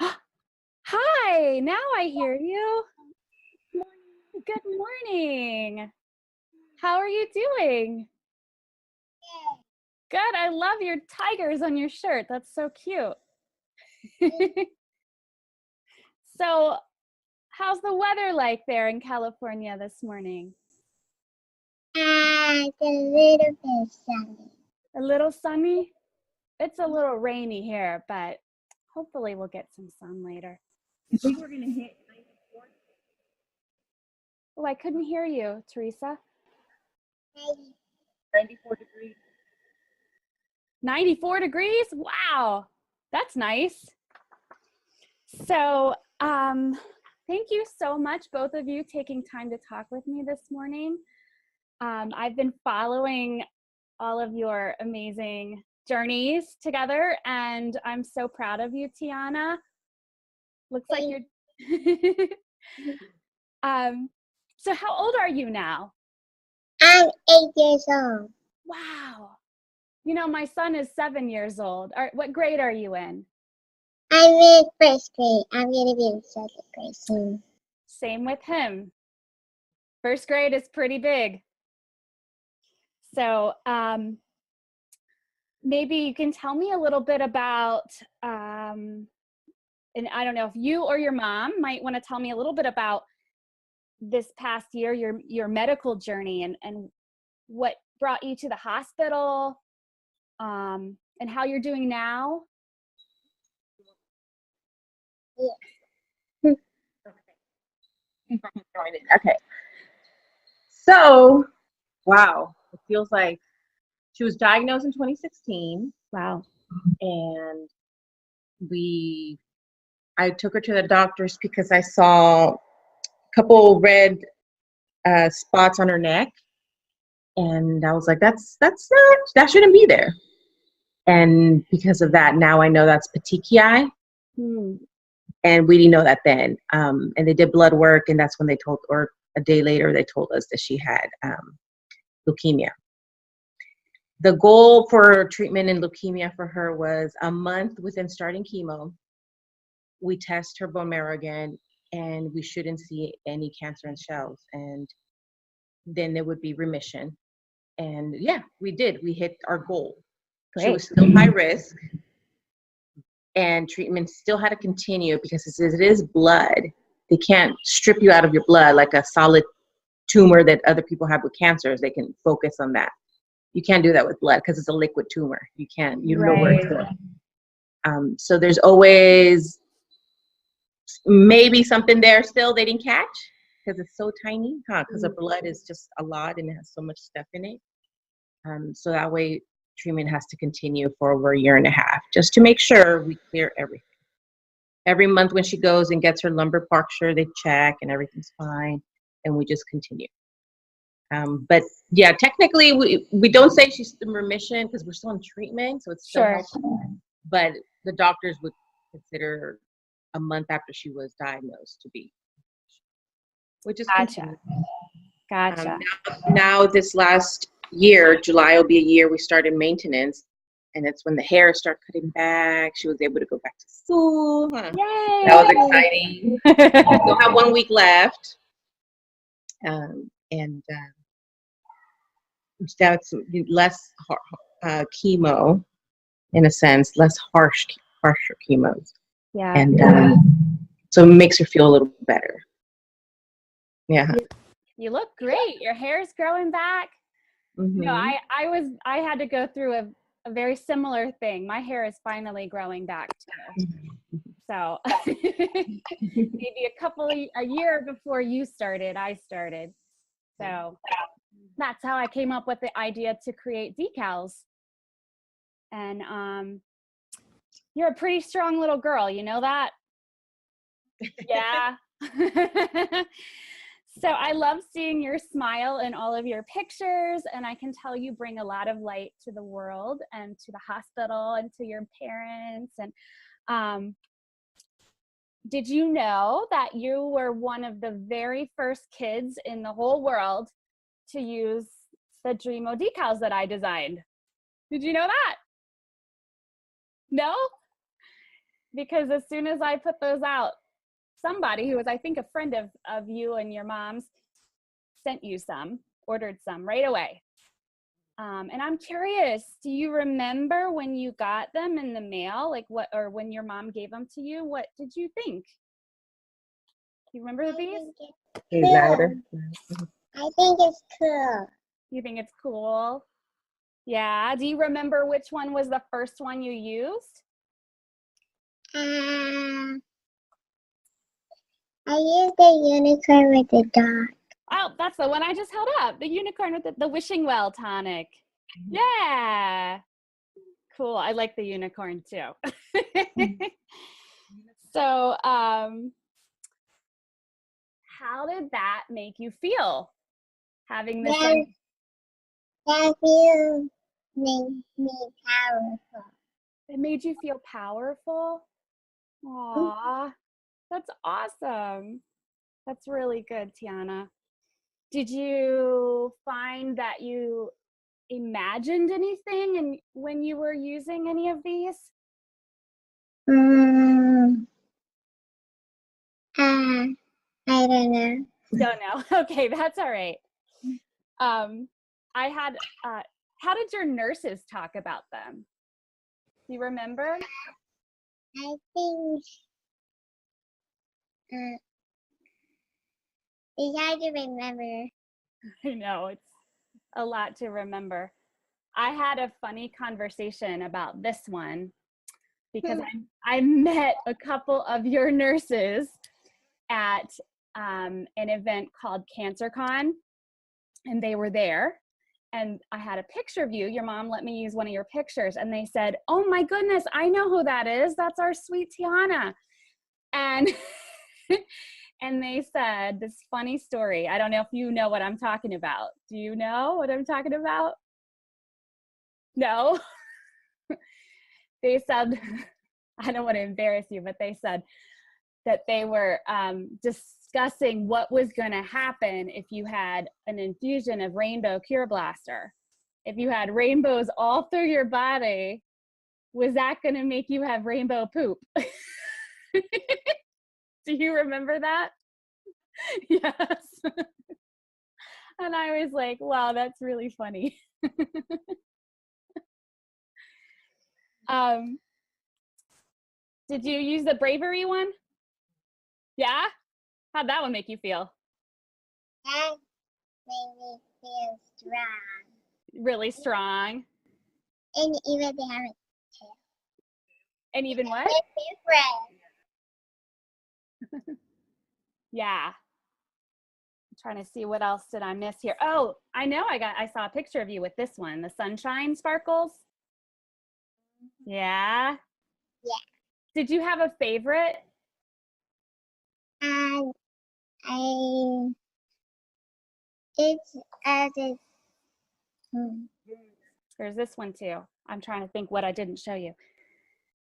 Hi, now I hear you. Good morning. How are you doing? Good. I love your tigers on your shirt. That's so cute. So, how's the weather like there in California this morning? It's a little bit sunny. A little sunny? It's a little rainy here, but hopefully we'll get some sun later. I think we're gonna hit 94. Oh, I couldn't hear you, Teresa. 94 degrees. 94 degrees? Wow, that's nice. So, thank you so much, both of you, taking time to talk with me this morning. I've been following all of your amazing journeys together, and I'm so proud of you, Tianna. Looks like you're. So how old are you now? I'm 8 years old. Wow. You know, my son is 7 years old. What grade are you in? I'm in first grade. I'm gonna be in second grade soon. Same with him. First grade is pretty big. So maybe you can tell me a little bit about, and I don't know if you or your mom might want to tell me a little bit about this past year, your medical journey and what brought you to the hospital, and how you're doing now. Yeah. Okay. So, wow, it feels like she was diagnosed in 2016, Wow. and I took her to the doctors because I saw a couple red spots on her neck, and I was like, that shouldn't be there. And because of that, now I know that's petechiae. And we didn't know that then. And they did blood work, and that's when they told, or a day later, they told us that she had leukemia. The goal for treatment in leukemia for her was a month within starting chemo. We test her bone marrow again, and we shouldn't see any cancer in cells. And then there would be remission. And yeah, we did. We hit our goal. Great. She was still high risk, and treatment still had to continue because it is blood. They can't strip you out of your blood like a solid tumor that other people have with cancers. They can focus on that. You can't do that with blood because it's a liquid tumor. You don't know where it's going. So there's always maybe something there still they didn't catch because it's so tiny, because the blood is just a lot and it has so much stuff in it. So that way treatment has to continue for over a year and a half just to make sure we clear everything. Every month when she goes and gets her lumbar puncture, they check and everything's fine, and we just continue. But yeah, technically we don't say she's in remission because we're still in treatment, so it's still helpful. But the doctors would consider a month after she was diagnosed to be, which is Gotcha. Now this last year, July will be a year we started maintenance, and it's when the hair started cutting back. She was able to go back to school. Yay! That was exciting. We still have 1 week left, and that's less chemo, in a sense, less harsher chemos. Yeah. And so it makes her feel a little better. Yeah. You look great. Your hair's growing back. Mm-hmm. You know, I had to go through a very similar thing. My hair is finally growing back too. So maybe a year before you started, I started. So that's how I came up with the idea to create decals. And you're a pretty strong little girl, you know that? Yeah. So I love seeing your smile in all of your pictures, and I can tell you bring a lot of light to the world and to the hospital and to your parents. And did you know that you were one of the very first kids in the whole world to use the Dhremo decals that I designed? Did you know that? No? because as soon as I put those out, somebody who was, I think, a friend of you and your mom's sent you some, ordered some right away. And I'm curious, do you remember when you got them in the mail, like what, or when your mom gave them to you, what did you think? Do you remember these? Hey, louder. I think it's cool. You think it's cool? Yeah. Do you remember which one was the first one you used? I used the unicorn with the dog. Oh, that's the one I just held up. The unicorn with the wishing well tonic. Yeah. Cool. I like the unicorn too. So, how did that make you feel? Having this That feels made me powerful. it made you feel powerful? Aw, that's awesome. That's really good, Tianna. Did you find that you imagined anything and when you were using any of these? I don't know. Don't know. Okay, that's all right. I had, how did your nurses talk about them? Do you remember? I think it's hard to remember. I know, it's a lot to remember. I had a funny conversation about this one because I met a couple of your nurses at an event called CancerCon, and they were there. And I had a picture of you. Your mom let me use one of your pictures, and they said, "Oh my goodness, I know who that is. That's our sweet Tianna." And and they said this funny story. I don't know if you know what I'm talking about. Do you know what I'm talking about? No? They said, I don't want to embarrass you, but they said that they were discussing what was going to happen if you had an infusion of Rainbow Cure Blaster. If you had rainbows all through your body, was that going to make you have rainbow poop? Do you remember that? Yes. And I was like, wow, that's really funny. Did you use the bravery one? Yeah? How'd that one make you feel? That made me feel strong. Really strong. And even they have a tail. And even what? Different. Yeah. I'm trying to see what else did I miss here. Oh, I know I saw a picture of you with this one, the sunshine sparkles. Yeah. Yeah. Did you have a favorite? It's There's this one too. I'm trying to think what I didn't show you.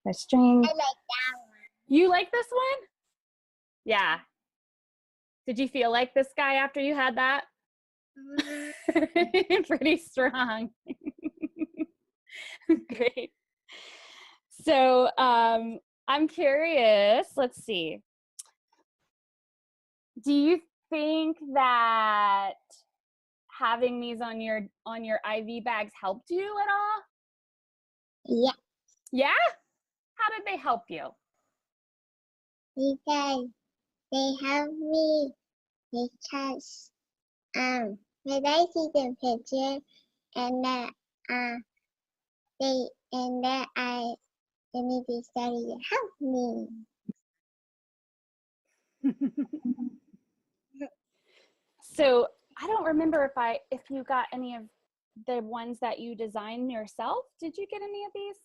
The string. I like that one. You like this one? Yeah. Did you feel like this guy after you had that? Pretty strong. Great. So I'm curious, let's see. Do you think that having these on your IV bags helped you at all? Yeah. Yeah? How did they help you? Because they help me because when I see the picture and that I need to study to help me. So I don't remember if you got any of the ones that you designed yourself. Did you get any of these?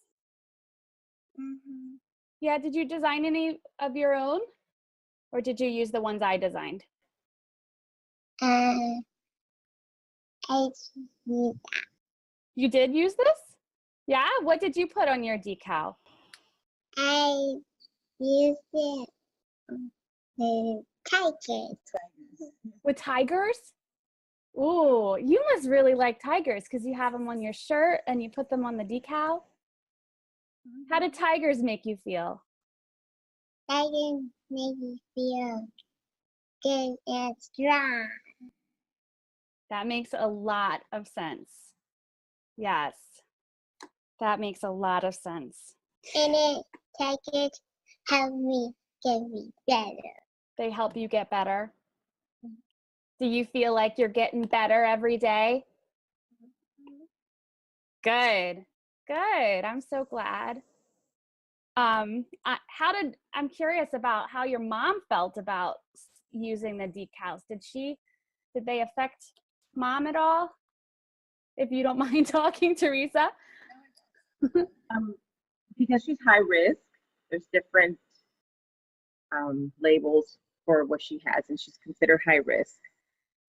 Mm-hmm. Yeah, did you design any of your own? Or did you use the ones I designed? I used You did use this? Yeah? What did you put on your decal? I used it with tigers. With tigers? Ooh, you must really like tigers because you have them on your shirt and you put them on the decal. How did tigers make you feel? That can make you feel good and strong. That makes a lot of sense. Yes, that makes a lot of sense. And it take it help me get me better. They help you get better. Do you feel like you're getting better every day? Good, good. I'm so glad. I'm curious about how your mom felt about using the decals. Did they affect mom at all? If you don't mind talking, Teresa. Because she's high risk, there's different labels for what she has, and she's considered high risk.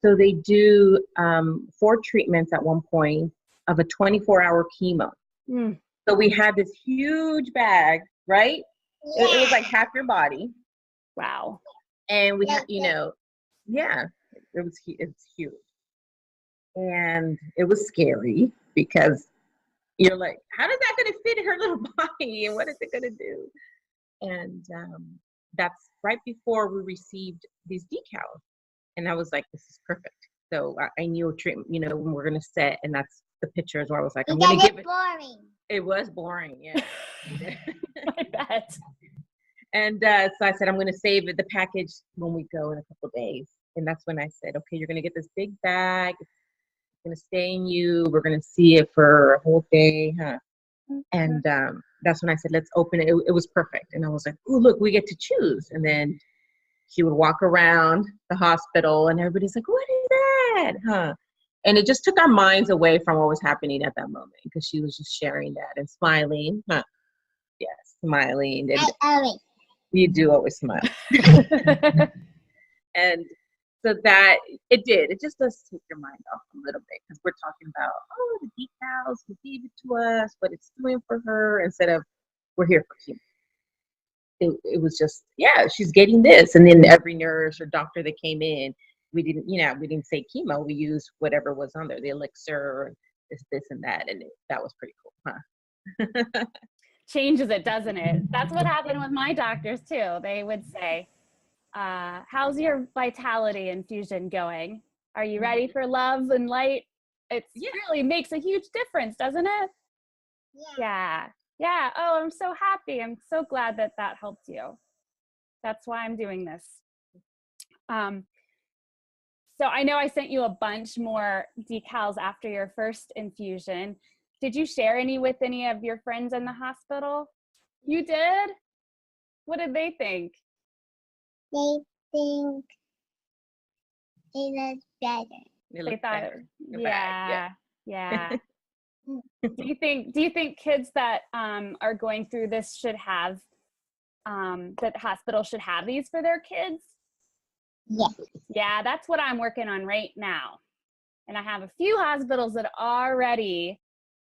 So they do 4 treatments at one point of a 24-hour chemo. Mm. So we had this huge bag, right? It was like half your body. Wow. And we had, yeah, it's huge. And it was scary because you're like, how is that going to fit in her little body? And what is it going to do? And that's right before we received these decals. And I was like, this is perfect. So I knew a treatment, when we're going to set, and that's the pictures where I was like, I'm going to give it. Boring. It was boring, yeah. I bet. And so I said, I'm going to save the package when we go in a couple of days. And that's when I said, okay, you're going to get this big bag. It's going to stay in you. We're going to see it for a whole day, huh? And that's when I said, let's open it. It was perfect. And I was like, oh, look, we get to choose. And then she would walk around the hospital and everybody's like, what is that, huh? And it just took our minds away from what was happening at that moment because she was just sharing that and smiling, huh? Yes, smiling. And you do always smile. And so that it just does take your mind off a little bit because we're talking about, oh, the decals, who gave it to us, what it's doing for her, instead of we're here for chemo. It was just, yeah, she's getting this. And then every nurse or doctor that came in, we didn't say chemo. We used whatever was on there, the elixir, this and that. And that was pretty cool, huh? Changes it, doesn't it? That's what happened with my doctors too. They would say, how's your vitality infusion going? Are you ready for love and light? It really makes a huge difference, doesn't it? Yeah. Yeah. Oh, I'm so happy. I'm so glad that helped you. That's why I'm doing this. So I know I sent you a bunch more decals after your first infusion. Did you share any with any of your friends in the hospital? You did? What did they think? They think it was better. They thought, yeah. Do you think kids that are going through this should have that hospital should have these for their kids? Yes. Yeah, that's what I'm working on right now. And I have a few hospitals that already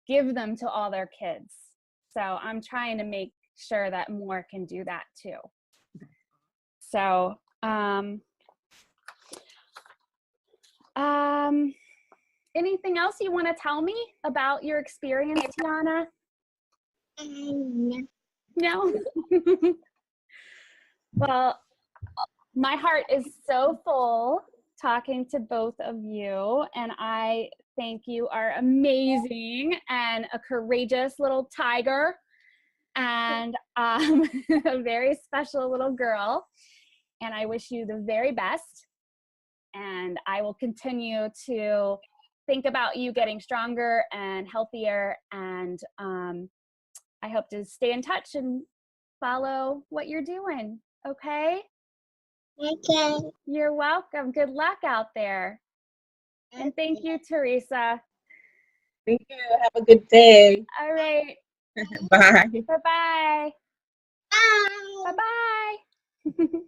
give them to all their kids. So I'm trying to make sure that more can do that too. So, anything else you want to tell me about your experience, Tianna? No? Well, my heart is so full talking to both of you, and I think you are amazing and a courageous little tiger and a very special little girl. And I wish you the very best. And I will continue to think about you getting stronger and healthier. And I hope to stay in touch and follow what you're doing. Okay? Okay. You're welcome. Good luck out there. And thank you, Teresa. Thank you. Have a good day. All right. Bye. Bye-bye. Bye. Bye-bye.